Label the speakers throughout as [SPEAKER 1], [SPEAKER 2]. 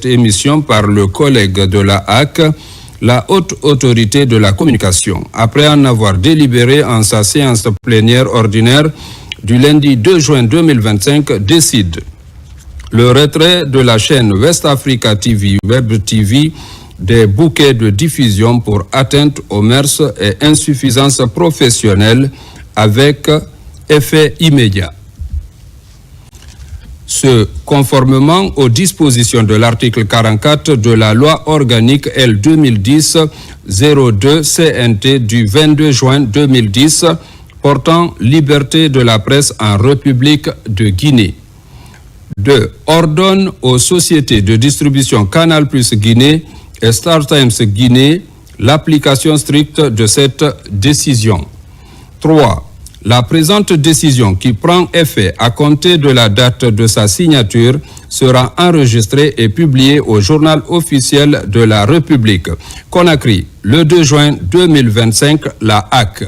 [SPEAKER 1] cette émission par le collègue de la HAC, la Haute Autorité de la Communication, après en avoir délibéré en sa séance plénière ordinaire du lundi 2 juin 2025, décide le retrait de la chaîne West Africa TV, Web TV, des bouquets de diffusion pour atteinte aux mœurs et insuffisance professionnelle avec effet immédiat. Ce, conformément aux dispositions de l'article 44 de la loi organique L 2010-02 CNT du 22 juin 2010 portant liberté de la presse en République de Guinée. 2. Ordonne aux sociétés de distribution Canal+ Guinée et StarTimes Guinée l'application stricte de cette décision. 3. La présente décision, qui prend effet à compter de la date de sa signature, sera enregistrée et publiée au Journal officiel de la République. Conakry, le 2 juin 2025, la HAC.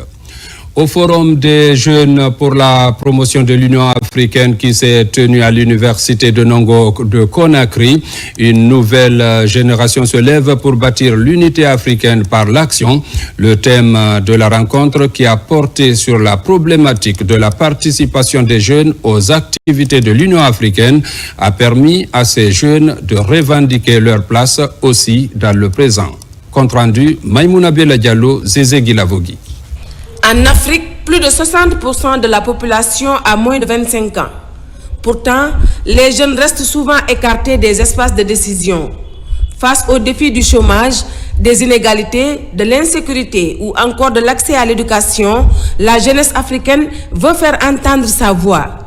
[SPEAKER 1] Au Forum des jeunes pour la promotion de l'Union africaine qui s'est tenu à l'Université de Nongo de Conakry, une nouvelle génération se lève pour bâtir l'unité africaine par l'action. Le thème de la rencontre, qui a porté sur la problématique de la participation des jeunes aux activités de l'Union africaine, a permis à ces jeunes de revendiquer leur place aussi dans le présent. Compte rendu, Maïmouna Bella Diallo, Zézé Guilavogui.
[SPEAKER 2] En Afrique, plus de 60% de la population a moins de 25 ans. Pourtant, les jeunes restent souvent écartés des espaces de décision. Face aux défis du chômage, des inégalités, de l'insécurité ou encore de l'accès à l'éducation, la jeunesse africaine veut faire entendre sa voix.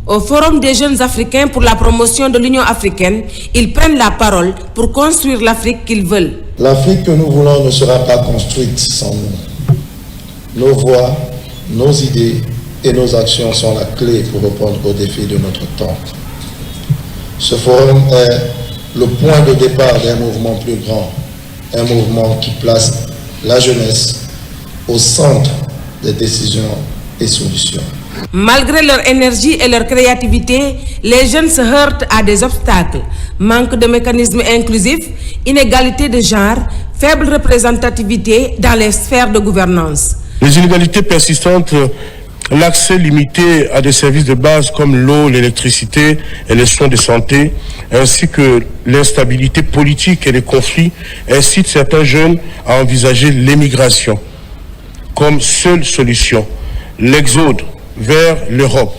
[SPEAKER 2] Au Forum des jeunes africains pour la promotion de l'Union africaine, ils prennent la parole pour construire l'Afrique qu'ils veulent.
[SPEAKER 3] L'Afrique que nous voulons ne sera pas construite sans nous. Nos voix, nos idées et nos actions sont la clé pour répondre aux défis de notre temps. Ce forum est le point de départ d'un mouvement plus grand, un mouvement qui place la jeunesse au centre des décisions et solutions.
[SPEAKER 2] Malgré leur énergie et leur créativité, les jeunes se heurtent à des obstacles. Manque de mécanismes inclusifs, inégalité de genre, faible représentativité dans les sphères de gouvernance.
[SPEAKER 4] Les inégalités persistantes, l'accès limité à des services de base comme l'eau, l'électricité et les soins de santé, ainsi que l'instabilité politique et les conflits, incitent certains jeunes à envisager l'émigration comme seule solution. L'exode vers l'Europe,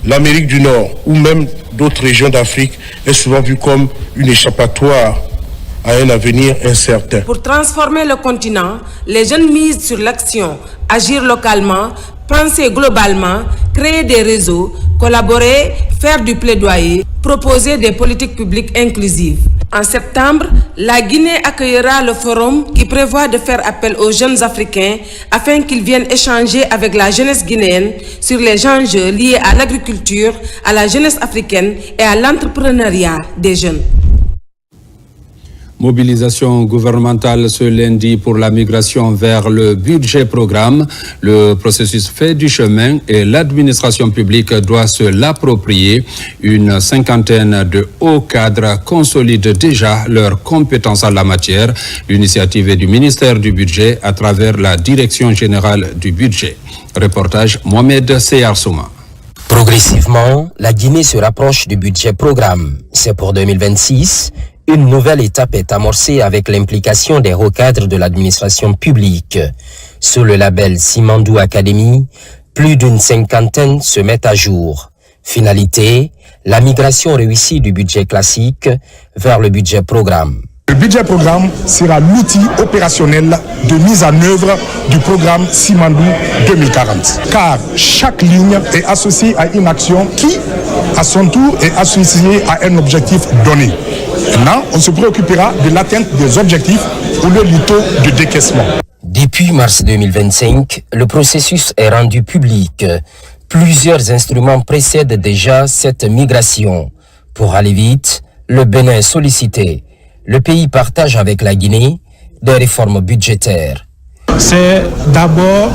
[SPEAKER 4] l'Amérique du Nord ou même d'autres régions d'Afrique est souvent vu comme une échappatoire à un avenir incertain.
[SPEAKER 2] Pour transformer le continent, les jeunes misent sur l'action, agir localement, penser globalement, créer des réseaux, collaborer, faire du plaidoyer, proposer des politiques publiques inclusives. En septembre, la Guinée accueillera le forum qui prévoit de faire appel aux jeunes africains afin qu'ils viennent échanger avec la jeunesse guinéenne sur les enjeux liés à l'agriculture, à la jeunesse africaine et à l'entrepreneuriat des jeunes.
[SPEAKER 1] Mobilisation gouvernementale ce lundi pour la migration vers le budget programme. Le processus fait du chemin et l'administration publique doit se l'approprier. Une cinquantaine de hauts cadres consolident déjà leurs compétences en la matière. L'initiative est du ministère du Budget à travers la Direction générale du budget. Reportage Mohamed Seyarsouma.
[SPEAKER 5] Progressivement, la Guinée se rapproche du budget programme. C'est pour 2026. Une nouvelle étape est amorcée avec l'implication des hauts cadres de l'administration publique. Sous le label Simandou Academy, plus d'une cinquantaine se mettent à jour. Finalité, la migration réussie du budget classique vers le budget programme.
[SPEAKER 6] Le budget programme sera l'outil opérationnel de mise en œuvre du programme Simandou 2040. Car chaque ligne est associée à une action qui, à son tour, est associée à un objectif donné. Maintenant, on se préoccupera de l'atteinte des objectifs ou le taux de décaissement.
[SPEAKER 5] Depuis mars 2025, le processus est rendu public. Plusieurs instruments précèdent déjà cette migration. Pour aller vite, le Bénin est sollicité. Le pays partage avec la Guinée des réformes budgétaires.
[SPEAKER 7] C'est d'abord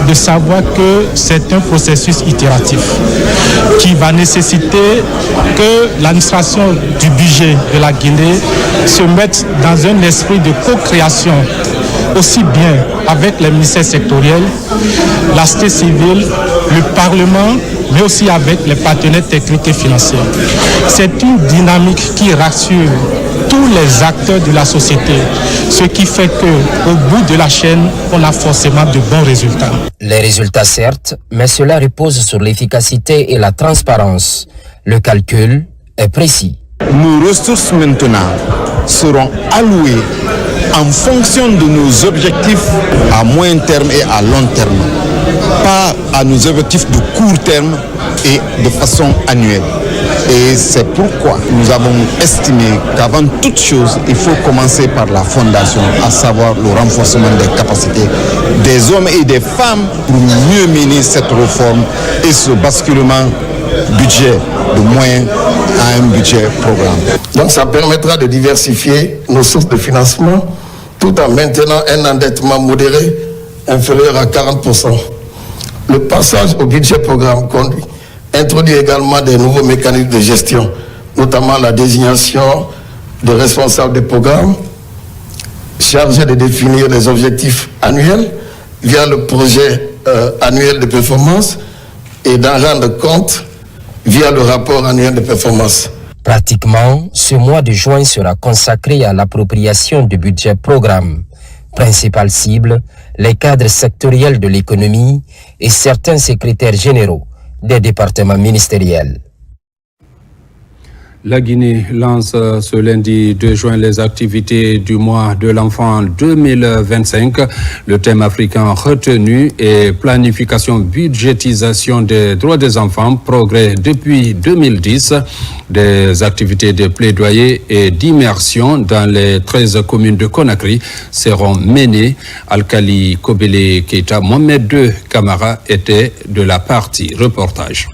[SPEAKER 7] de savoir que c'est un processus itératif qui va nécessiter que l'administration du budget de la Guinée se mette dans un esprit de co-création, aussi bien avec les ministères sectoriels, la société civile, le Parlement, mais aussi avec les partenaires techniques et financiers. C'est une dynamique qui rassure tous les acteurs de la société, ce qui fait qu'au bout de la chaîne, on a forcément de bons résultats.
[SPEAKER 5] Les résultats certes, mais cela repose sur l'efficacité et la transparence. Le calcul est précis.
[SPEAKER 8] Nos ressources maintenant seront allouées en fonction de nos objectifs à moyen terme et à long terme, pas à nos objectifs de court terme et de façon annuelle. Et c'est pourquoi nous avons estimé qu'avant toute chose, il faut commencer par la fondation, à savoir le renforcement des capacités des hommes et des femmes pour mieux mener cette réforme et ce basculement budget de moyens à un budget programme.
[SPEAKER 3] Donc ça permettra de diversifier nos sources de financement tout en maintenant un endettement modéré inférieur à 40%. Le passage au budget programme introduit également des nouveaux mécanismes de gestion, notamment la désignation de responsables des programmes chargés de définir les objectifs annuels via le projet annuel de performance et d'en rendre compte via le rapport annuel de performance.
[SPEAKER 5] Pratiquement, ce mois de juin sera consacré à l'appropriation du budget programme. Principale cible, les cadres sectoriels de l'économie et certains secrétaires généraux des départements ministériels.
[SPEAKER 1] La Guinée lance ce lundi 2 juin les activités du mois de l'enfant 2025. Le thème africain retenu est planification, budgétisation des droits des enfants, progrès depuis 2010. Des activités de plaidoyer et d'immersion dans les 13 communes de Conakry seront menées. Alkali Kobele Keita, Mohamed II Camara était de la partie. Reportage.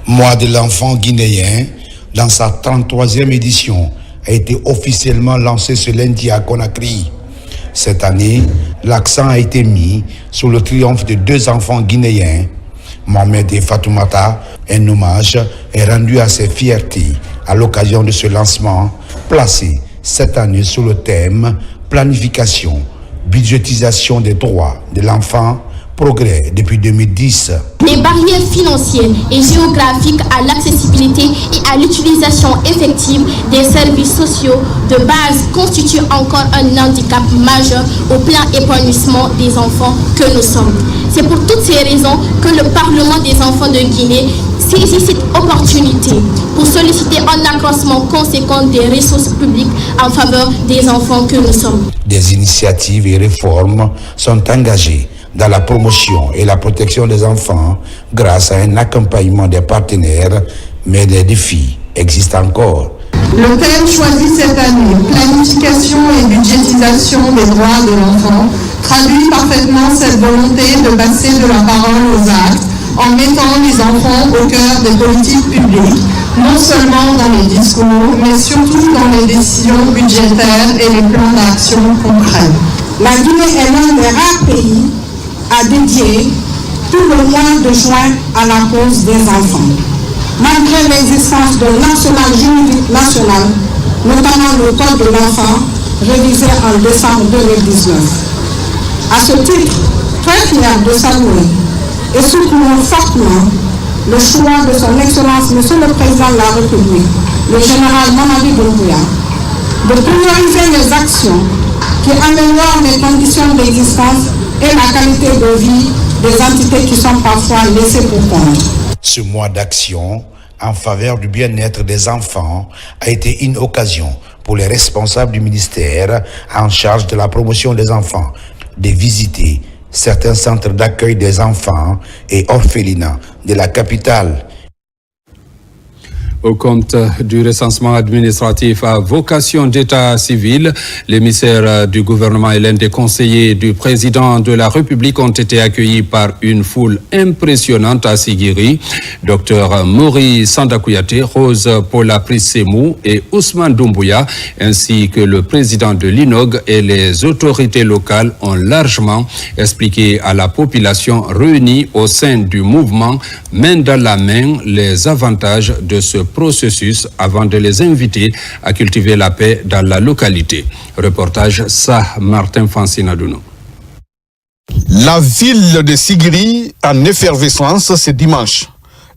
[SPEAKER 9] Mois de l'enfant guinéen, dans sa 33e édition, a été officiellement lancé ce lundi à Conakry. Cette année, l'accent a été mis sur le triomphe de 2 enfants guinéens. Mohamed et Fatoumata, un hommage est rendu à ses fiertés à l'occasion de ce lancement, placé cette année sous le thème planification, budgétisation des droits de l'enfant, progrès depuis 2010.
[SPEAKER 10] Les barrières financières et géographiques à l'accessibilité et à l'utilisation effective des services sociaux de base constituent encore un handicap majeur au plein épanouissement des enfants que nous sommes. C'est pour toutes ces raisons que le Parlement des enfants de Guinée saisit cette opportunité pour solliciter un accroissement conséquent des ressources publiques en faveur des enfants que nous sommes.
[SPEAKER 9] Des initiatives et réformes sont engagées dans la promotion et la protection des enfants grâce à un accompagnement des partenaires, mais des défis existent encore.
[SPEAKER 11] Le thème choisi cette année, planification et budgétisation des droits de l'enfant, traduit parfaitement cette volonté de passer de la parole aux actes en mettant les enfants au cœur des politiques publiques, non seulement dans les discours, mais surtout dans les décisions budgétaires et les plans d'action concrets.
[SPEAKER 12] La Guinée est l'un des rares pays à dédier tout le mois de juin à la cause des enfants. Malgré l'existence de l'arsenal juridique national, notamment le Code de l'enfant, révisé en décembre 2019. À ce titre, très fier de saluer et soutenir fortement le choix de son Excellence Monsieur le Président de la République, le général Mamadi Doumbouya, de prioriser les actions qui améliorent les conditions d'existence et la qualité de vie des entités qui sont parfois laissées pour compte.
[SPEAKER 9] Ce mois d'action en faveur du bien-être des enfants a été une occasion pour les responsables du ministère en charge de la promotion des enfants de visiter certains centres d'accueil des enfants et orphelinats de la capitale.
[SPEAKER 1] Au compte du recensement administratif à vocation d'état civil, l'émissaire du gouvernement et l'un des conseillers du président de la République ont été accueillis par une foule impressionnante à Sigiri. Dr Maurice Sanda Kouyaté, Rose Paula Prissemou et Ousmane Doumbouya, ainsi que le président de l'INOG et les autorités locales ont largement expliqué à la population réunie au sein du mouvement main dans la main les avantages de ce processus avant de les inviter à cultiver la paix dans la localité. Reportage Martin Fancinadouno.
[SPEAKER 8] La ville de Sigiri en effervescence ce dimanche.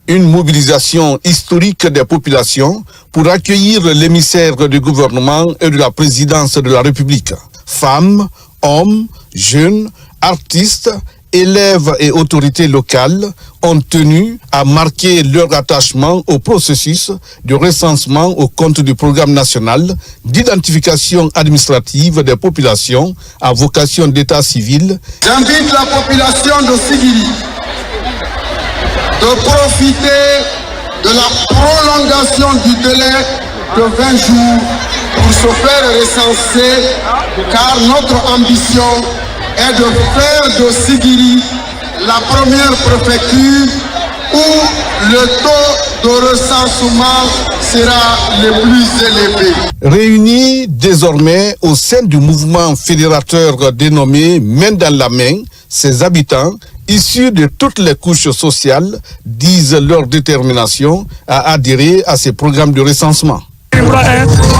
[SPEAKER 8] Une mobilisation historique des populations pour accueillir l'émissaire du gouvernement et de la présidence de la République. Femmes, hommes, jeunes, artistes, élèves et autorités locales ont tenu à marquer leur attachement au processus de recensement au compte du programme national d'identification administrative des populations à vocation d'état civil.
[SPEAKER 13] J'invite la population de Sigiri de profiter de la prolongation du délai de 20 jours pour se faire recenser, car notre ambition est de faire de Sigiri la première préfecture où le taux de recensement sera le plus élevé.
[SPEAKER 8] Réunis désormais au sein du mouvement fédérateur dénommé Main dans la main, ces habitants, issus de toutes les couches sociales, disent leur détermination à adhérer à ces programmes de recensement.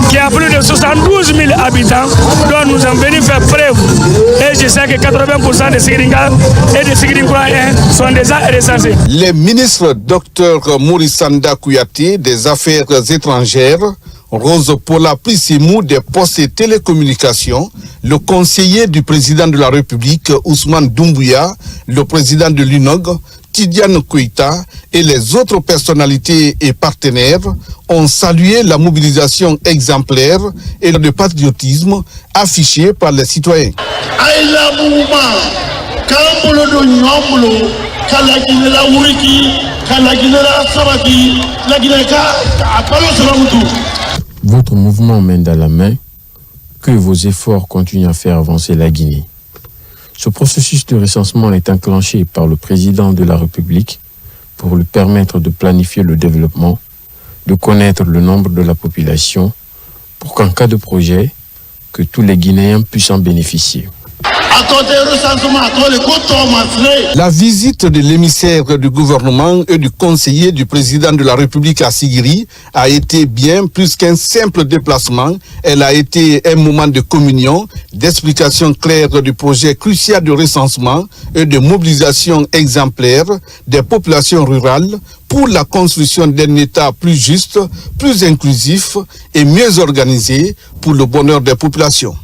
[SPEAKER 14] Qui a plus de 72 000 habitants, dont nous sommes venus faire preuve. Et je sais que 80% des Sigiringa et des Sigiringa sont déjà recensés.
[SPEAKER 8] Les ministres Dr Maurice Sanda Kouyaté des Affaires étrangères, Rose Paula Prissemou des Postes et Télécommunications, le conseiller du président de la République Ousmane Doumbouya, le président de l'INOG, Tidiane Koïta et les autres personnalités et partenaires ont salué la mobilisation exemplaire et le patriotisme affiché par les citoyens.
[SPEAKER 15] Votre mouvement mène dans la main, que vos efforts continuent à faire avancer la Guinée. Ce processus de recensement est enclenché par le président de la République pour lui permettre de planifier le développement, de connaître le nombre de la population, pour qu'en cas de projet, que tous les Guinéens puissent en bénéficier.
[SPEAKER 8] La visite de l'émissaire du gouvernement et du conseiller du président de la République à Sigiri a été bien plus qu'un simple déplacement. Elle a été un moment de communion, d'explication claire du projet crucial de recensement et de mobilisation exemplaire des populations rurales pour la construction d'un État plus juste, plus inclusif et mieux organisé pour le bonheur des populations.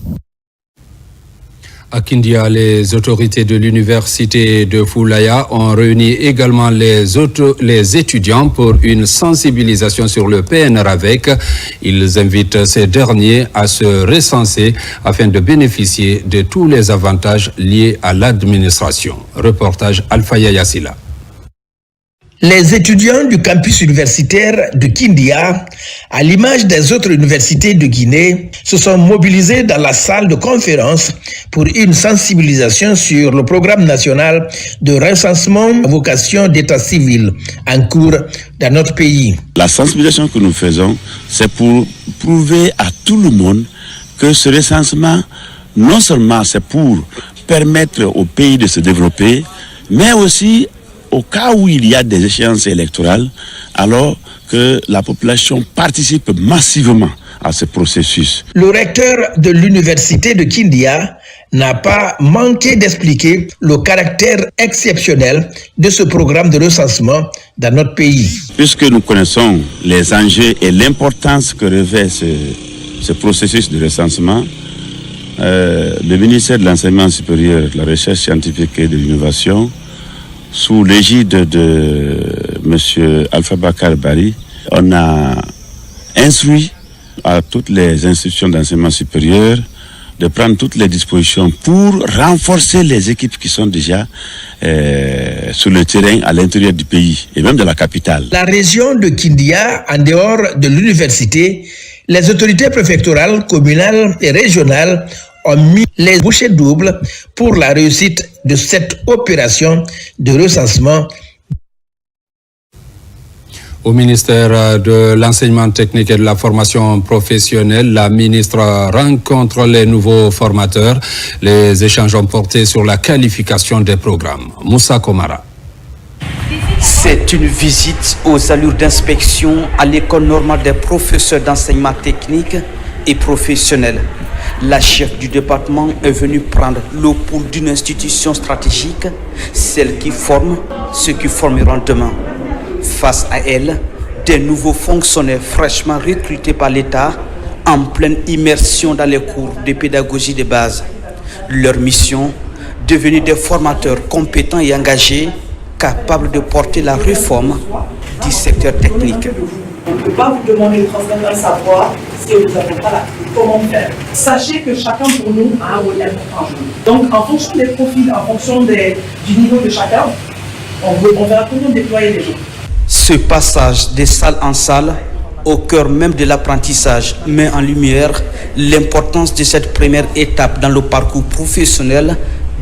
[SPEAKER 1] À Kindia, les autorités de l'université de Foulaya ont réuni également les étudiants pour une sensibilisation sur le PNR-AVEC. Ils invitent ces derniers à se recenser afin de bénéficier de tous les avantages liés à l'administration. Reportage Alphaya Yassila.
[SPEAKER 16] Les étudiants du campus universitaire de Kindia, à l'image des autres universités de Guinée, se sont mobilisés dans la salle de conférence pour une sensibilisation sur le programme national de recensement à vocation d'état civil en cours dans notre pays.
[SPEAKER 17] La sensibilisation que nous faisons, c'est pour prouver à tout le monde que ce recensement, non seulement c'est pour permettre au pays de se développer, mais aussi au cas où il y a des échéances électorales, alors que la population participe massivement à ce processus.
[SPEAKER 16] Le recteur de l'université de Kindia n'a pas manqué d'expliquer le caractère exceptionnel de ce programme de recensement dans notre pays.
[SPEAKER 17] Puisque nous connaissons les enjeux et l'importance que revêt ce processus de recensement, le ministère de l'Enseignement supérieur, de la Recherche scientifique et de l'Innovation, sous l'égide de M. Alpha Bakar Bari, on a instruit à toutes les institutions d'enseignement supérieur de prendre toutes les dispositions pour renforcer les équipes qui sont déjà sur le terrain à l'intérieur du pays et même de la capitale.
[SPEAKER 16] La région de Kindia, en dehors de l'université, les autorités préfectorales, communales et régionales ont mis les bouchées doubles pour la réussite de cette opération de recensement.
[SPEAKER 1] Au ministère de l'Enseignement technique et de la formation professionnelle, la ministre rencontre les nouveaux formateurs. Les échanges ont porté sur la qualification des programmes. Moussa Komara.
[SPEAKER 18] C'est une visite aux allures d'inspection à l'école normale des professeurs d'enseignement technique et professionnel. La chef du département est venue prendre le pouls d'une institution stratégique, celle qui forme ceux qui formeront demain. Face à elle, des nouveaux fonctionnaires fraîchement recrutés par l'État en pleine immersion dans les cours de pédagogie de base. Leur mission, devenir des formateurs compétents et engagés, capables de porter la réforme du secteur technique.
[SPEAKER 19] On ne peut pas vous demander de transmettre un savoir si vous n'avez pas la clé. Comment faire? Sachez que chacun pour nous a un rôle important. Donc, en fonction des profils, en fonction du niveau de chacun, on verra comment déployer les gens.
[SPEAKER 18] Ce passage de salle en salle, au cœur même de l'apprentissage, met en lumière l'importance de cette première étape dans le parcours professionnel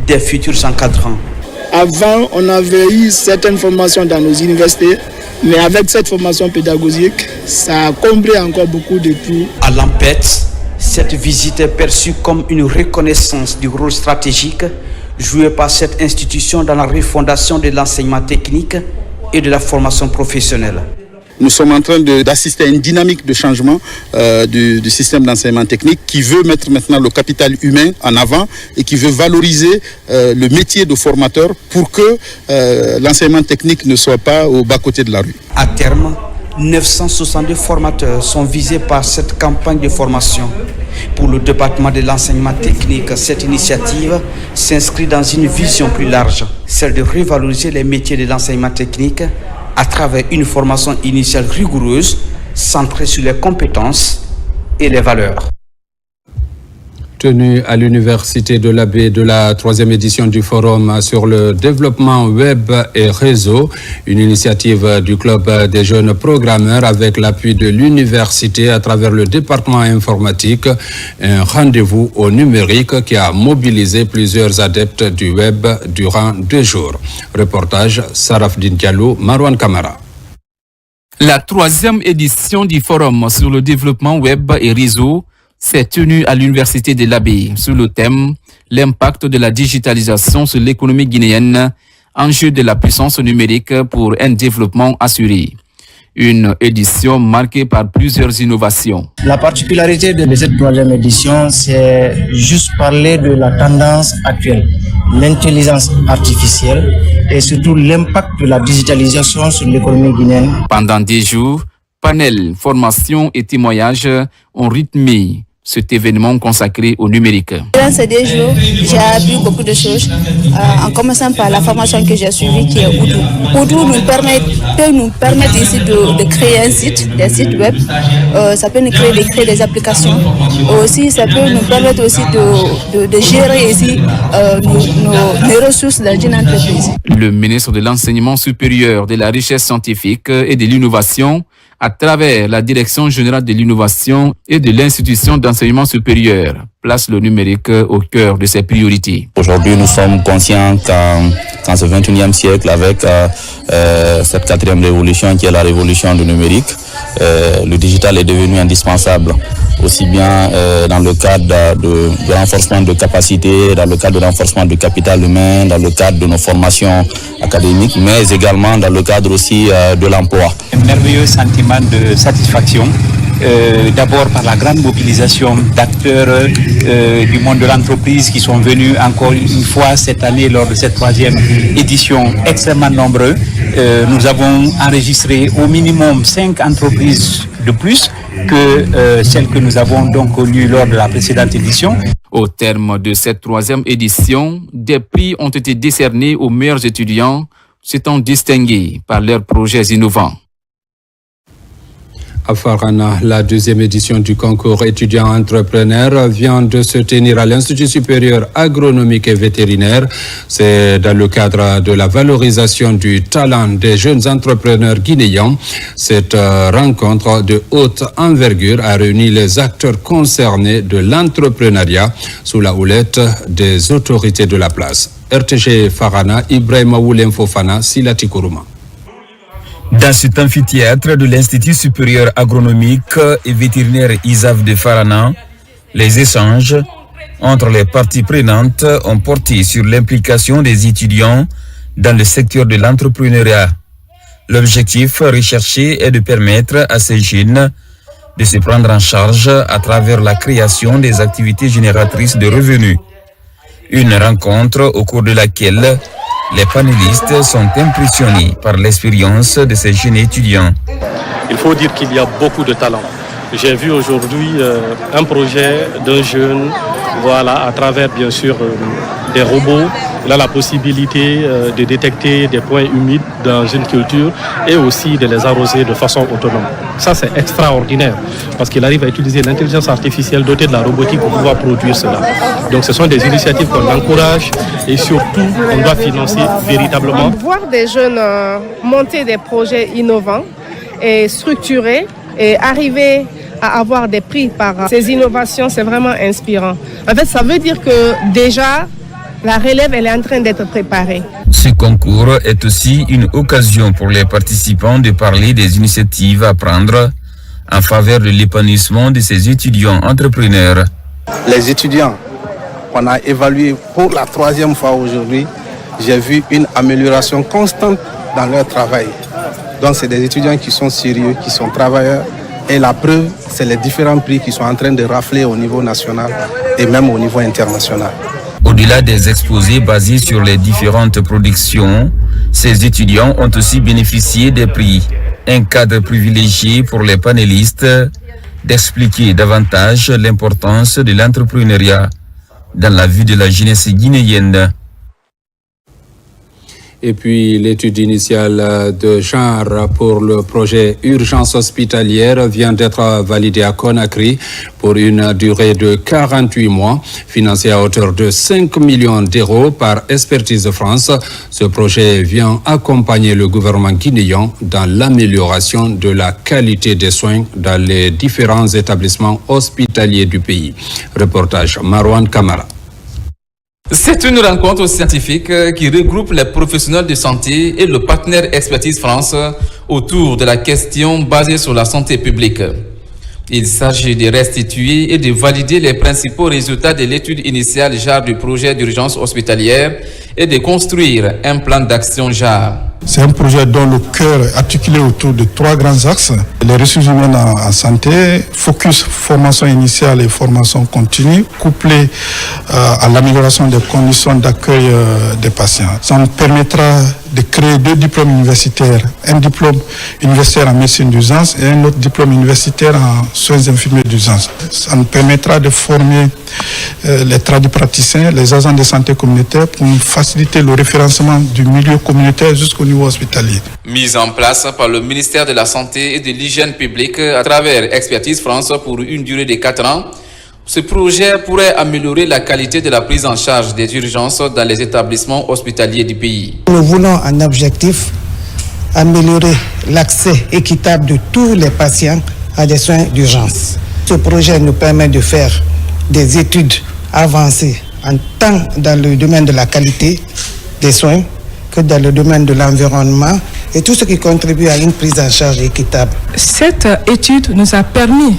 [SPEAKER 18] des futurs encadrants.
[SPEAKER 20] Avant, on avait eu certaines formations dans nos universités, mais avec cette formation pédagogique, ça a comblé encore beaucoup de trous.
[SPEAKER 18] À l'Ampette, cette visite est perçue comme une reconnaissance du rôle stratégique joué par cette institution dans la refondation de l'enseignement technique et de la formation professionnelle.
[SPEAKER 8] Nous sommes en train d'assister à une dynamique de changement du système d'enseignement technique qui veut mettre maintenant le capital humain en avant et qui veut valoriser le métier de formateur pour que l'enseignement technique ne soit pas au bas-côté de la rue.
[SPEAKER 18] À terme, 962 formateurs sont visés par cette campagne de formation. Pour le département de l'enseignement technique, cette initiative s'inscrit dans une vision plus large, celle de revaloriser les métiers de l'enseignement technique à travers une formation initiale rigoureuse, centrée sur les compétences et les valeurs.
[SPEAKER 1] Tenue à l'Université de l'Abbé de la 3e édition du Forum sur le développement web et réseau, une initiative du Club des jeunes programmeurs avec l'appui de l'université à travers le département informatique, un rendez-vous au numérique qui a mobilisé plusieurs adeptes du web durant 2 jours. Reportage Sarafdine Diallo, Marwan Kamara.
[SPEAKER 21] La 3e édition du Forum sur le développement web et réseau s'est tenue à l'Université de l'Abbé sous le thème « L'impact de la digitalisation sur l'économie guinéenne, enjeu de la puissance numérique pour un développement assuré ». Une édition marquée par plusieurs innovations.
[SPEAKER 22] La particularité de cette 3e édition, c'est juste parler de la tendance actuelle, l'intelligence artificielle et surtout l'impact de la digitalisation sur l'économie guinéenne.
[SPEAKER 21] Pendant 10 jours, panels, formations et témoignages ont rythmé cet événement consacré au numérique.
[SPEAKER 23] Dans ces 2 jours, j'ai appris beaucoup de choses, en commençant par la formation que j'ai suivie qui est Odoo. Odoo peut nous permettre ici de créer un site, des sites web, ça peut nous créer des applications. Aussi, ça peut nous permettre aussi de gérer ici nos ressources dans une entreprise.
[SPEAKER 21] Le ministre de l'Enseignement supérieur, de la Recherche scientifique et de l'Innovation, à travers la Direction générale de l'innovation et de l'institution d'enseignement supérieur, place le numérique au cœur de ses priorités.
[SPEAKER 24] Aujourd'hui, nous sommes conscients qu'en ce 21e siècle, avec cette 4e révolution qui est la révolution du numérique, le digital est devenu indispensable, aussi bien dans le cadre de renforcement de capacités, dans le cadre de renforcement du capital humain, dans le cadre de nos formations académiques, mais également dans le cadre aussi de l'emploi.
[SPEAKER 25] Un merveilleux sentiment de satisfaction, d'abord par la grande mobilisation d'acteurs du monde de l'entreprise qui sont venus encore une fois cette année lors de cette 3e édition, extrêmement nombreux. Nous avons enregistré au minimum 5 entreprises de plus que celles que nous avons donc connues lors de la précédente édition.
[SPEAKER 21] Au terme de cette 3e édition, des prix ont été décernés aux meilleurs étudiants, s'étant distingués par leurs projets innovants.
[SPEAKER 1] À Farana, la deuxième édition du concours étudiant-entrepreneur vient de se tenir à l'Institut supérieur agronomique et vétérinaire. C'est dans le cadre de la valorisation du talent des jeunes entrepreneurs guinéens. Cette rencontre de haute envergure a réuni les acteurs concernés de l'entrepreneuriat sous la houlette des autorités de la place. RTG Farana, Ibrahima Woulem Fofana, Silati Kourouma.
[SPEAKER 2] Dans cet amphithéâtre de l'Institut supérieur agronomique et vétérinaire ISAV de Farana, les échanges entre les parties prenantes ont porté sur l'implication des étudiants dans le secteur de l'entrepreneuriat. L'objectif recherché est de permettre à ces jeunes de se prendre en charge à travers la création des activités génératrices de revenus. Une rencontre au cours de laquelle les panélistes sont impressionnés par l'expérience de ces jeunes étudiants.
[SPEAKER 3] Il faut dire qu'il y a beaucoup de talent. J'ai vu aujourd'hui un projet d'un jeune, à travers bien sûr des robots. Il a la possibilité de détecter des points humides dans une culture et aussi de les arroser de façon autonome. Ça, c'est extraordinaire parce qu'il arrive à utiliser l'intelligence artificielle dotée de la robotique pour pouvoir produire cela. Donc, ce sont des initiatives qu'on encourage et surtout, on doit financer véritablement.
[SPEAKER 4] Voir des jeunes monter des projets innovants et structurés et arriver à avoir des prix par ces innovations, c'est vraiment inspirant. En fait, ça veut dire que déjà, la relève, elle est en train d'être préparée.
[SPEAKER 2] Ce concours est aussi une occasion pour les participants de parler des initiatives à prendre en faveur de l'épanouissement de ces étudiants entrepreneurs.
[SPEAKER 6] Les étudiants qu'on a évalués pour la 3e fois aujourd'hui, j'ai vu une amélioration constante dans leur travail. Donc c'est des étudiants qui sont sérieux, qui sont travailleurs. Et la preuve, c'est les différents prix qui sont en train de rafler au niveau national et même au niveau international.
[SPEAKER 2] Au-delà des exposés basés sur les différentes productions, ces étudiants ont aussi bénéficié des prix. Un cadre privilégié pour les panélistes d'expliquer davantage l'importance de l'entrepreneuriat dans la vie de la jeunesse guinéenne.
[SPEAKER 1] Et puis l'étude initiale de genre pour le projet Urgence hospitalière vient d'être validée à Conakry pour une durée de 48 mois, financée à hauteur de 5 millions d'euros par Expertise France. Ce projet vient accompagner le gouvernement guinéen dans l'amélioration de la qualité des soins dans les différents établissements hospitaliers du pays. Reportage Marwan Kamara.
[SPEAKER 21] C'est une rencontre scientifique qui regroupe les professionnels de santé et le partenaire Expertise France autour de la question basée sur la santé publique. Il s'agit de restituer et de valider les principaux résultats de l'étude initiale JAR du projet d'urgence hospitalière et de construire un plan d'action JAR.
[SPEAKER 7] C'est un projet dont le cœur est articulé autour de 3 grands axes. Les ressources humaines en santé, focus formation initiale et formation continue, couplé à l'amélioration des conditions d'accueil des patients. Ça nous permettra de créer 2 diplômes universitaires, un diplôme universitaire en médecine d'urgence et un autre diplôme universitaire en soins infirmiers d'urgence. Ça nous permettra de former les tradipraticiens, les agents de santé communautaire pour faciliter le référencement du milieu communautaire jusqu'au niveau hospitalier.
[SPEAKER 21] Mise en place par le ministère de la Santé et de l'Hygiène publique à travers Expertise France pour une durée de 4 ans, ce projet pourrait améliorer la qualité de la prise en charge des urgences dans les établissements hospitaliers du pays.
[SPEAKER 12] Nous voulons un objectif, améliorer l'accès équitable de tous les patients à des soins d'urgence. Ce projet nous permet de faire des études avancées en tant dans le domaine de la qualité des soins que dans le domaine de l'environnement et tout ce qui contribue à une prise en charge équitable.
[SPEAKER 26] Cette étude nous a permis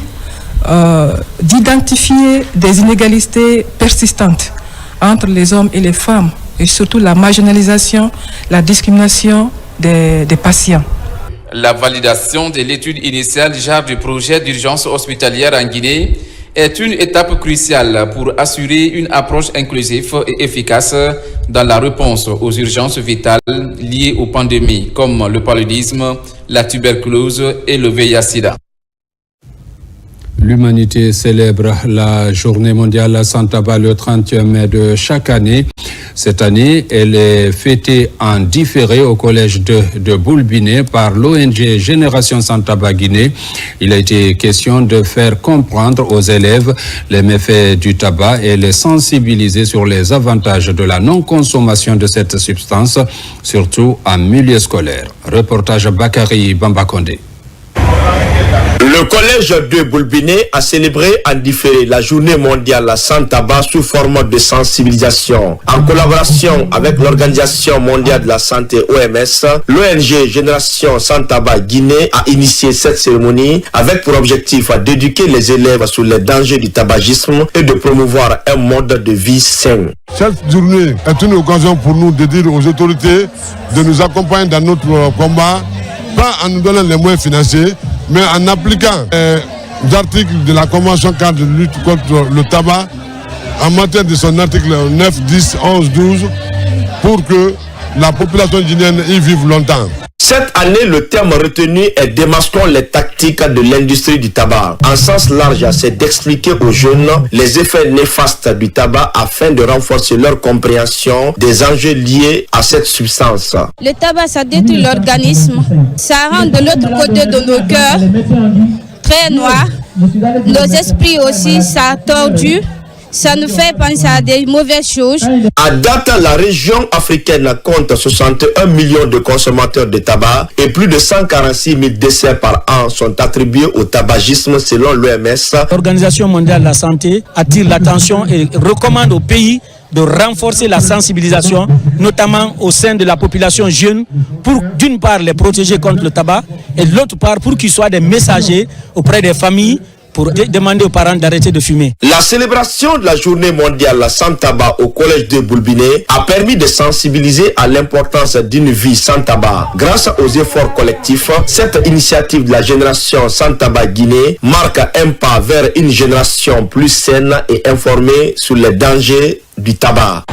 [SPEAKER 26] d'identifier des inégalités persistantes entre les hommes et les femmes et surtout la marginalisation, la discrimination des patients.
[SPEAKER 21] La validation de l'étude initiale JAR du projet d'urgence hospitalière en Guinée est une étape cruciale pour assurer une approche inclusive et efficace dans la réponse aux urgences vitales liées aux pandémies comme le paludisme, la tuberculose et le VIH-Sida.
[SPEAKER 1] L'humanité célèbre la journée mondiale sans tabac le 31 mai de chaque année. Cette année, elle est fêtée en différé au collège de Boulbiné par l'ONG Génération Sans Tabac Guinée. Il a été question de faire comprendre aux élèves les méfaits du tabac et les sensibiliser sur les avantages de la non-consommation de cette substance, surtout en milieu scolaire. Reportage Bakary Bambakonde.
[SPEAKER 5] Le collège de Boulbiné a célébré en différé la journée mondiale sans tabac sous forme de sensibilisation. En collaboration avec l'Organisation mondiale de la santé OMS, l'ONG Génération Sans Tabac Guinée a initié cette cérémonie avec pour objectif d'éduquer les élèves sur les dangers du tabagisme et de promouvoir un mode de vie sain.
[SPEAKER 9] Cette journée est une occasion pour nous de dire aux autorités de nous accompagner dans notre combat, pas en nous donnant les moyens financiers, mais en appliquant les articles de la Convention cadre de lutte contre le tabac en matière de son article 9, 10, 11, 12 pour que la population guinéenne y vive longtemps.
[SPEAKER 5] Cette année, le terme retenu est démasquant les tactiques de l'industrie du tabac. En sens large, c'est d'expliquer aux jeunes les effets néfastes du tabac afin de renforcer leur compréhension des enjeux liés à cette substance.
[SPEAKER 23] Le tabac, ça détruit l'organisme. Ça rend de l'autre côté de nos cœurs très noirs. Nos esprits aussi, ça tordue. Ça nous fait penser à des mauvaises choses.
[SPEAKER 5] À date, la région africaine compte 61 millions de consommateurs de tabac et plus de 146 000 décès par an sont attribués au tabagisme selon l'OMS.
[SPEAKER 10] L'Organisation mondiale de la santé attire l'attention et recommande aux pays de renforcer la sensibilisation, notamment au sein de la population jeune, pour d'une part les protéger contre le tabac et de l'autre part pour qu'ils soient des messagers auprès des familles pour demander aux parents d'arrêter de fumer.
[SPEAKER 5] La célébration de la journée mondiale sans tabac au collège de Boulbiné a permis de sensibiliser à l'importance d'une vie sans tabac. Grâce aux efforts collectifs, cette initiative de la Génération Sans Tabac Guinée marque un pas vers une génération plus saine et informée sur les dangers du tabac.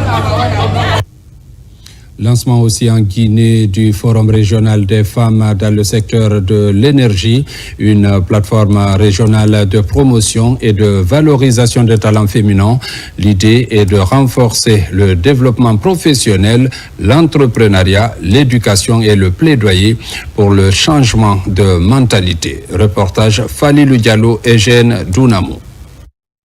[SPEAKER 1] Lancement aussi en Guinée du Forum régional des femmes dans le secteur de l'énergie, une plateforme régionale de promotion et de valorisation des talents féminins. L'idée est de renforcer le développement professionnel, l'entrepreneuriat, l'éducation et le plaidoyer pour le changement de mentalité. Reportage Falilou Diallo et Jeanne Dounamou.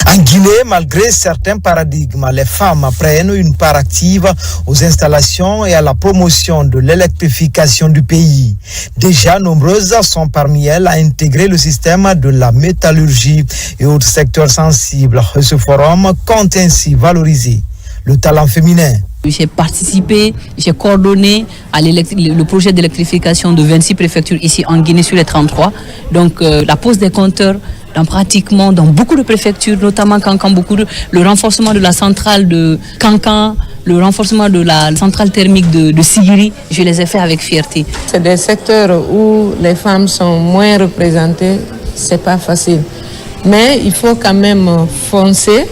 [SPEAKER 11] En Guinée, malgré certains paradigmes, les femmes prennent une part active aux installations et à la promotion de l'électrification du pays. Déjà nombreuses sont parmi elles à intégrer le système de la métallurgie et autres secteurs sensibles. Ce forum compte ainsi valoriser le talent féminin.
[SPEAKER 13] J'ai participé, j'ai coordonné à le projet d'électrification de 26 préfectures ici en Guinée sur les 33. Donc la pose des compteurs dans beaucoup de préfectures, notamment Kankan, le renforcement de la centrale de Kankan, le renforcement de la centrale thermique de Sigiri, je les ai fait avec fierté.
[SPEAKER 14] C'est des secteurs où les femmes sont moins représentées, c'est pas facile. Mais il faut quand même foncer.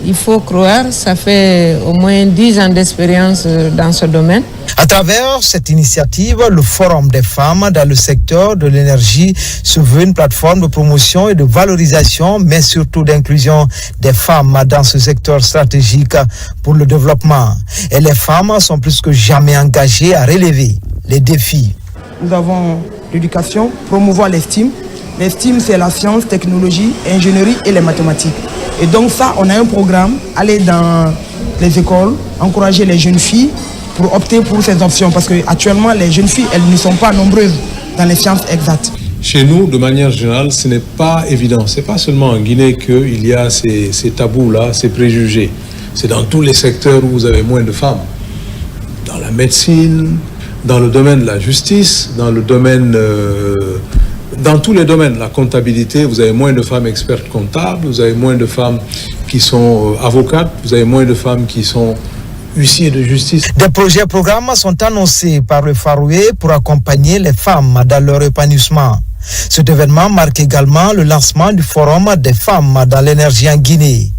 [SPEAKER 14] Il faut croire, ça fait au moins 10 ans d'expérience dans ce domaine.
[SPEAKER 11] À travers cette initiative, le Forum des femmes dans le secteur de l'énergie se veut une plateforme de promotion et de valorisation, mais surtout d'inclusion des femmes dans ce secteur stratégique pour le développement. Et les femmes sont plus que jamais engagées à relever les défis.
[SPEAKER 27] Nous avons l'éducation, promouvoir l'estime. L'estime, c'est la science, technologie, ingénierie et les mathématiques. Et donc ça, on a un programme, aller dans les écoles, encourager les jeunes filles pour opter pour ces options. Parce qu'actuellement, les jeunes filles, elles ne sont pas nombreuses dans les sciences exactes.
[SPEAKER 28] Chez nous, de manière générale, ce n'est pas évident. Ce n'est pas seulement en Guinée qu'il y a ces tabous-là, ces préjugés. C'est dans tous les secteurs où vous avez moins de femmes. Dans la médecine, dans le domaine de la justice, dans le domaine... Dans tous les domaines, la comptabilité, vous avez moins de femmes expertes comptables, vous avez moins de femmes qui sont avocates, vous avez moins de femmes qui sont huissiers de justice.
[SPEAKER 11] Des projets et programmes sont annoncés par le Faroé pour accompagner les femmes dans leur épanouissement. Cet événement marque également le lancement du Forum des femmes dans l'énergie en Guinée.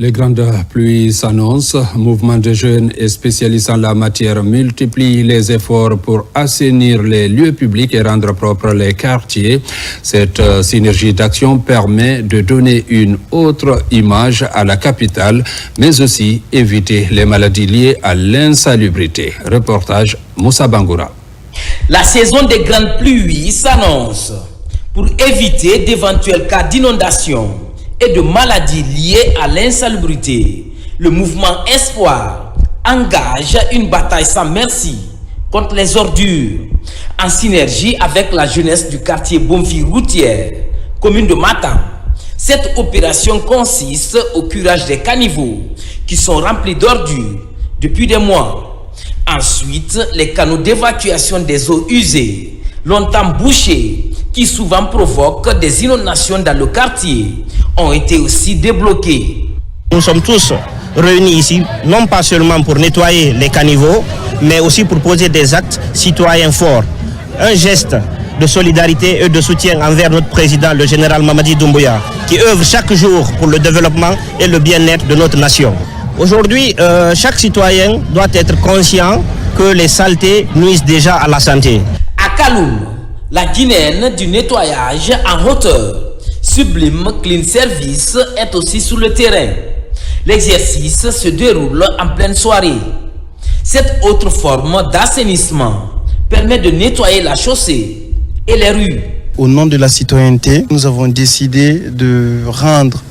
[SPEAKER 1] Les grandes pluies s'annoncent. Mouvement de jeunes et spécialistes en la matière multiplient les efforts pour assainir les lieux publics et rendre propres les quartiers. Cette synergie d'action permet de donner une autre image à la capitale, mais aussi éviter les maladies liées à l'insalubrité. Reportage Moussa Bangoura.
[SPEAKER 8] La saison des grandes pluies s'annonce. Pour éviter d'éventuels cas d'inondation et de maladies liées à l'insalubrité, le mouvement Espoir engage une bataille sans merci contre les ordures, en synergie avec la jeunesse du quartier Bonfi-Routière, commune de Matam. Cette opération consiste au curage des caniveaux qui sont remplis d'ordures depuis des mois. Ensuite, les canaux d'évacuation des eaux usées, longtemps bouchés, qui souvent provoquent des inondations dans le quartier, ont été aussi débloqués.
[SPEAKER 15] Nous sommes tous réunis ici, non pas seulement pour nettoyer les caniveaux, mais aussi pour poser des actes citoyens forts. Un geste de solidarité et de soutien envers notre président, le général Mamadi Doumbouya, qui œuvre chaque jour pour le développement et le bien-être de notre nation. Aujourd'hui, chaque citoyen doit être conscient que les saletés nuisent déjà à la santé.
[SPEAKER 8] À Kaloum, la Guinéenne du nettoyage en hauteur, Sublime Clean Service, est aussi sur le terrain. L'exercice se déroule en pleine soirée. Cette autre forme d'assainissement permet de nettoyer la chaussée et les rues.
[SPEAKER 16] Au nom de la citoyenneté, nous avons décidé de rendre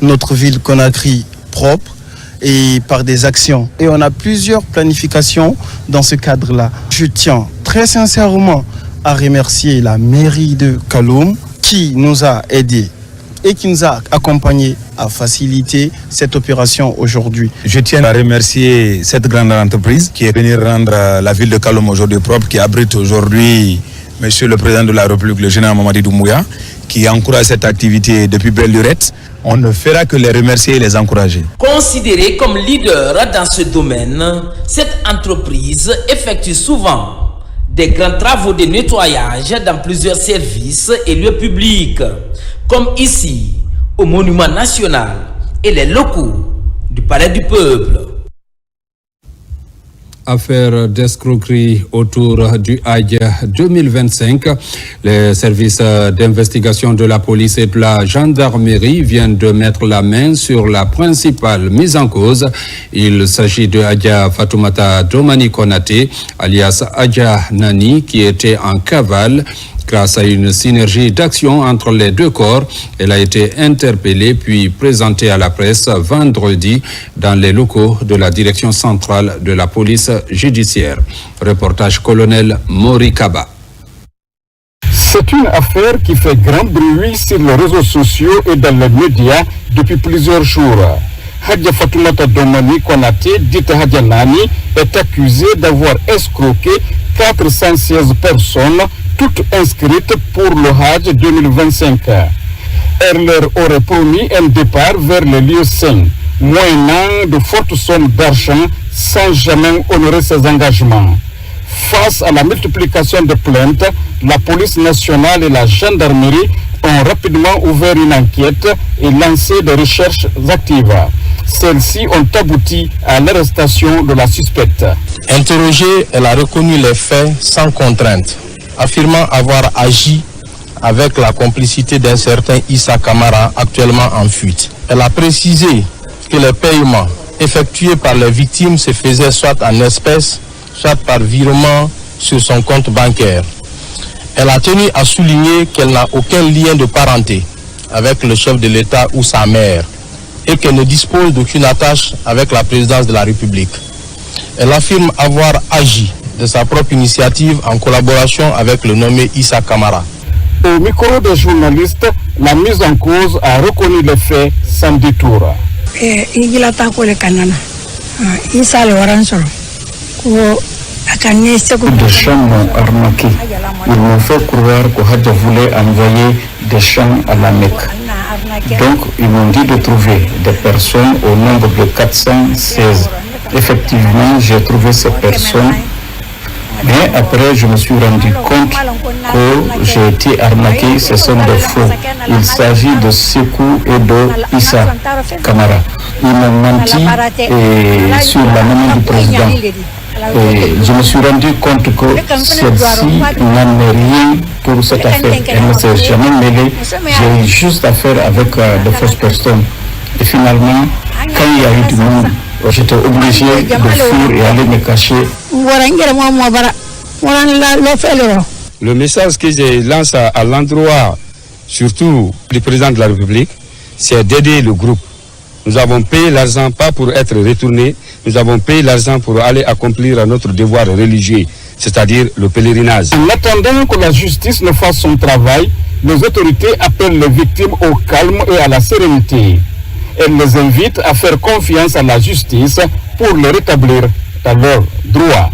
[SPEAKER 16] notre ville Conakry propre et par des actions. Et on a plusieurs planifications dans ce cadre-là. Je tiens très sincèrement à remercier la mairie de Kaloum qui nous a aidés et qui nous a accompagnés à faciliter cette opération aujourd'hui.
[SPEAKER 17] Je tiens à remercier cette grande entreprise qui est venue rendre la ville de Kaloum aujourd'hui propre, qui abrite aujourd'hui Monsieur le Président de la République, le général Mamadi Doumbouya, qui encourage cette activité depuis belle lurette. On ne fera que les remercier et les encourager.
[SPEAKER 8] Considérée comme leader dans ce domaine, cette entreprise effectue souvent des grands travaux de nettoyage dans plusieurs services et lieux publics, comme ici, au Monument National et les locaux du Palais du Peuple.
[SPEAKER 1] Affaire d'escroquerie autour du Hajj 2025. Les services d'investigation de la police et de la gendarmerie viennent de mettre la main sur la principale mise en cause. Il s'agit de Adja Fatoumata Domani Konaté, alias Adja Nani, qui était en cavale. Grâce à une synergie d'action entre les deux corps, elle a été interpellée puis présentée à la presse vendredi dans les locaux de la direction centrale de la police judiciaire. Reportage colonel Mori Kaba.
[SPEAKER 18] C'est une affaire qui fait grand bruit sur les réseaux sociaux et dans les médias depuis plusieurs jours. Hadja Fatoumata Domani Konaté, dite Hadja Nani, est accusée d'avoir escroqué 416 personnes, toutes inscrites pour le Hajj 2025. Elle leur aurait promis un départ vers les lieux saints, moyennant de fortes sommes d'argent sans jamais honorer ses engagements. Face à la multiplication de plaintes, la police nationale et la gendarmerie ont rapidement ouvert une enquête et lancé des recherches actives. Celles-ci ont abouti à l'arrestation de la suspecte.
[SPEAKER 19] Interrogée, elle a reconnu les faits sans contrainte, affirmant avoir agi avec la complicité d'un certain Issa Kamara, actuellement en fuite. Elle a précisé que les paiements effectués par les victimes se faisaient soit en espèces, soit par virement sur son compte bancaire. Elle a tenu à souligner qu'elle n'a aucun lien de parenté avec le chef de l'État ou sa mère et qu'elle ne dispose d'aucune attache avec la présidence de la République. Elle affirme avoir agi de sa propre initiative en collaboration avec le nommé Issa Kamara.
[SPEAKER 18] Au micro des journalistes, la mise en cause a reconnu les faits sans détour.
[SPEAKER 20] Des gens m'ont arnaqué. Ils m'ont fait croire que Hadja voulait envoyer des gens à la Mecque. Donc, ils m'ont dit de trouver des personnes au nombre de 416. Effectivement, j'ai trouvé ces personnes. Mais après, je me suis rendu compte que j'ai été arnaqué. Ce sont des faux. Il s'agit de Sekou et de Issa Kamara. ils m'ont menti sur la demande du président. Et je me suis rendu compte que celle-ci n'en est rien pour cette affaire. Elle ne s'est jamais mêlée. J'ai eu juste affaire avec de fausses personnes. Et finalement, quand il y a eu du monde, j'étais obligé de fuir et aller me cacher.
[SPEAKER 2] Le message que je lance à l'endroit, surtout du président de la République, c'est d'aider le groupe. Nous avons payé l'argent pas pour être retournés, nous avons payé l'argent pour aller accomplir notre devoir religieux, c'est-à-dire le pèlerinage.
[SPEAKER 18] En attendant que la justice ne fasse son travail, les autorités appellent les victimes au calme et à la sérénité. Elles les invitent à faire confiance à la justice pour les rétablir dans leurs droits.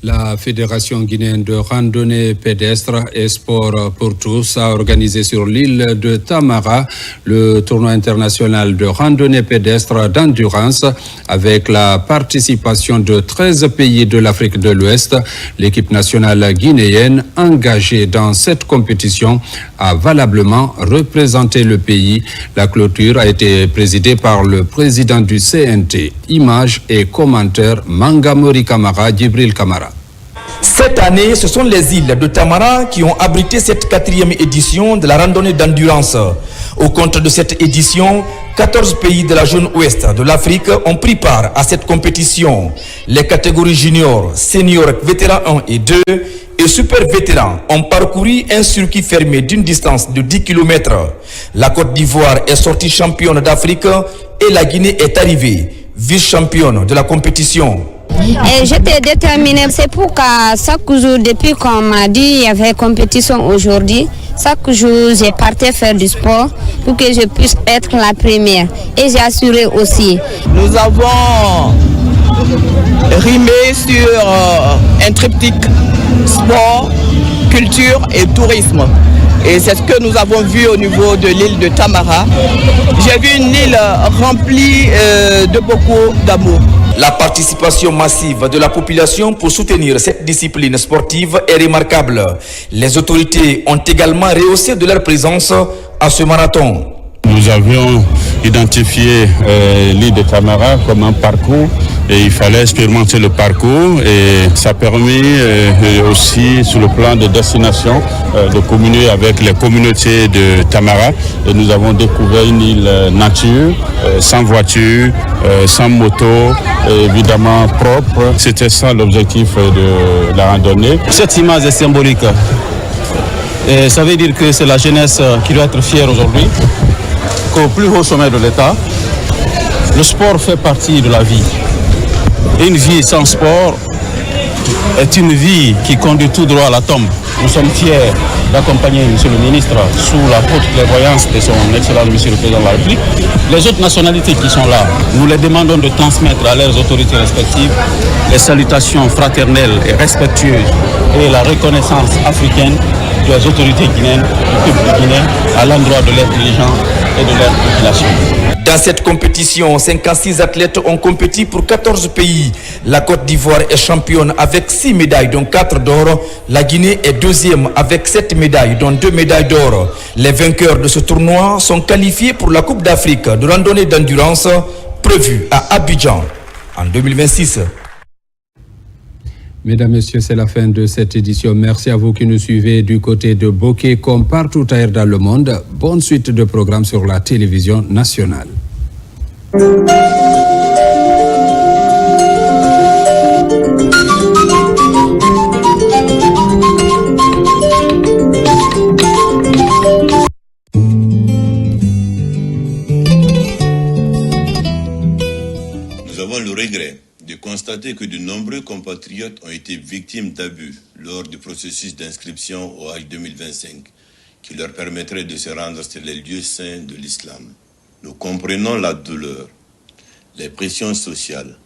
[SPEAKER 1] La Fédération guinéenne de randonnée pédestre et sport pour tous a organisé sur l'île de Tamara le tournoi international de randonnée pédestre d'endurance avec la participation de 13 pays de l'Afrique de l'Ouest. L'équipe nationale guinéenne engagée dans cette compétition a valablement représenté le pays. La clôture a été présidée par le président du CNT. Images et commentaires Mangamori Kamara, Djibril Kamara.
[SPEAKER 8] Cette année, ce sont les îles de Tamara qui ont abrité cette 4e édition de la randonnée d'endurance. Au compte de cette édition, 14 pays de la zone ouest de l'Afrique ont pris part à cette compétition. Les catégories juniors, seniors, vétérans 1 et 2 et super vétérans ont parcouru un circuit fermé d'une distance de 10 km. La Côte d'Ivoire est sortie championne d'Afrique et la Guinée est arrivée vice-championne de la compétition.
[SPEAKER 3] J'étais déterminée, c'est pourquoi chaque jour, depuis qu'on m'a dit qu'il y avait compétition aujourd'hui, chaque jour j'ai parti faire du sport pour que je puisse être la première. Et j'ai assuré aussi.
[SPEAKER 4] Nous avons rimé sur un triptyque sport, culture et tourisme. Et c'est ce que nous avons vu au niveau de l'île de Tamara. J'ai vu une île remplie de beaucoup d'amour.
[SPEAKER 8] La participation massive de la population pour soutenir cette discipline sportive est remarquable. Les autorités ont également rehaussé de leur présence à ce marathon.
[SPEAKER 2] Nous avions identifié l'île de Tamara comme un parcours et il fallait expérimenter le parcours et ça a permis aussi sur le plan de destination de communier avec les communautés de Tamara. Et nous avons découvert une île nature, sans voiture, sans moto, évidemment propre. C'était ça l'objectif de la randonnée.
[SPEAKER 6] Cette image est symbolique. Et ça veut dire que c'est la jeunesse qui doit être fière aujourd'hui. Qu'au plus haut sommet de l'État, le sport fait partie de la vie. Et une vie sans sport est une vie qui conduit tout droit à la tombe. Nous sommes fiers d'accompagner M. le ministre sous la haute clairvoyance de son excellent M. le Président de la République. Les autres nationalités qui sont là, nous les demandons de transmettre à leurs autorités respectives les salutations fraternelles et respectueuses et la reconnaissance africaine des autorités guinéennes, du peuple guinéen, à l'endroit de leurs dirigeants et de leur population.
[SPEAKER 8] Dans cette compétition, 56 athlètes ont compéti pour 14 pays. La Côte d'Ivoire est championne avec 6 médailles, dont 4 d'or. La Guinée est deuxième avec 7 médailles, dont 2 médailles d'or. Les vainqueurs de ce tournoi sont qualifiés pour la Coupe d'Afrique de randonnée d'endurance prévue à Abidjan en 2026.
[SPEAKER 1] Mesdames, Messieurs, c'est la fin de cette édition. Merci à vous qui nous suivez du côté de Bokeh comme partout ailleurs dans le monde. Bonne suite de programmes sur la télévision nationale.
[SPEAKER 7] Nous avons le regret de constater que de nombreux compatriotes ont été victimes d'abus lors du processus d'inscription au Hajj 2025 qui leur permettrait de se rendre sur les lieux saints de l'islam. Nous comprenons la douleur, les pressions sociales,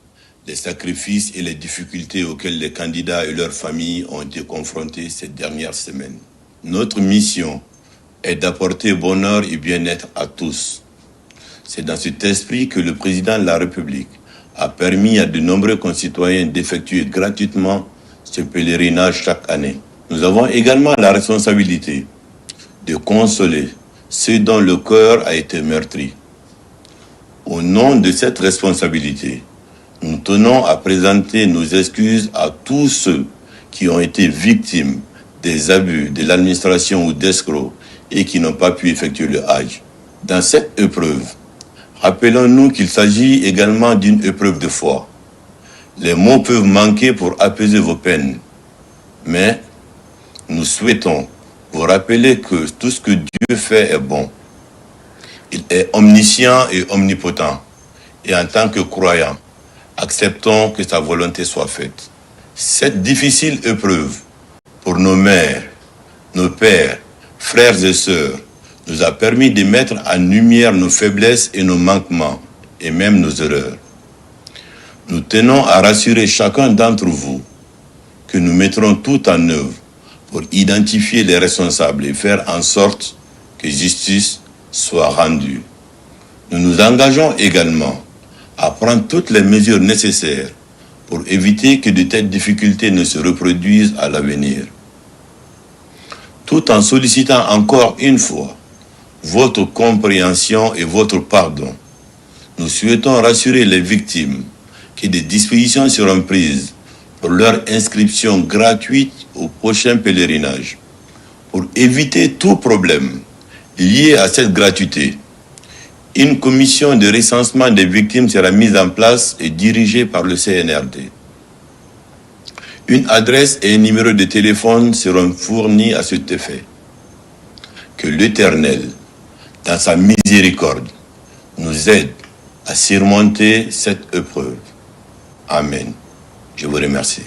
[SPEAKER 7] les sacrifices et les difficultés auxquels les candidats et leurs familles ont été confrontés ces dernières semaines. Notre mission est d'apporter bonheur et bien-être à tous. C'est dans cet esprit que le président de la République a permis à de nombreux concitoyens d'effectuer gratuitement ce pèlerinage chaque année. Nous avons également la responsabilité de consoler ceux dont le cœur a été meurtri. Au nom de cette responsabilité, nous tenons à présenter nos excuses à tous ceux qui ont été victimes des abus de l'administration ou d'escrocs et qui n'ont pas pu effectuer le Hajj. Dans cette épreuve, rappelons-nous qu'il s'agit également d'une épreuve de foi. Les mots peuvent manquer pour apaiser vos peines, mais nous souhaitons vous rappeler que tout ce que Dieu fait est bon. Il est omniscient et omnipotent. Et en tant que croyants, acceptons que sa volonté soit faite. Cette difficile épreuve, pour nos mères, nos pères, frères et sœurs, nous a permis de mettre en lumière nos faiblesses et nos manquements, et même nos erreurs. Nous tenons à rassurer chacun d'entre vous que nous mettrons tout en œuvre pour identifier les responsables et faire en sorte que justice soit rendue. Nous nous engageons également à prendre toutes les mesures nécessaires pour éviter que de telles difficultés ne se reproduisent à l'avenir. Tout en sollicitant encore une fois votre compréhension et votre pardon, nous souhaitons rassurer les victimes que des dispositions seront prises pour leur inscription gratuite au prochain pèlerinage. Pour éviter tout problème lié à cette gratuité, une commission de recensement des victimes sera mise en place et dirigée par le CNRD. Une adresse et un numéro de téléphone seront fournis à cet effet. Que l'Éternel, dans sa miséricorde, nous aide à surmonter cette épreuve. Amen. Je vous remercie.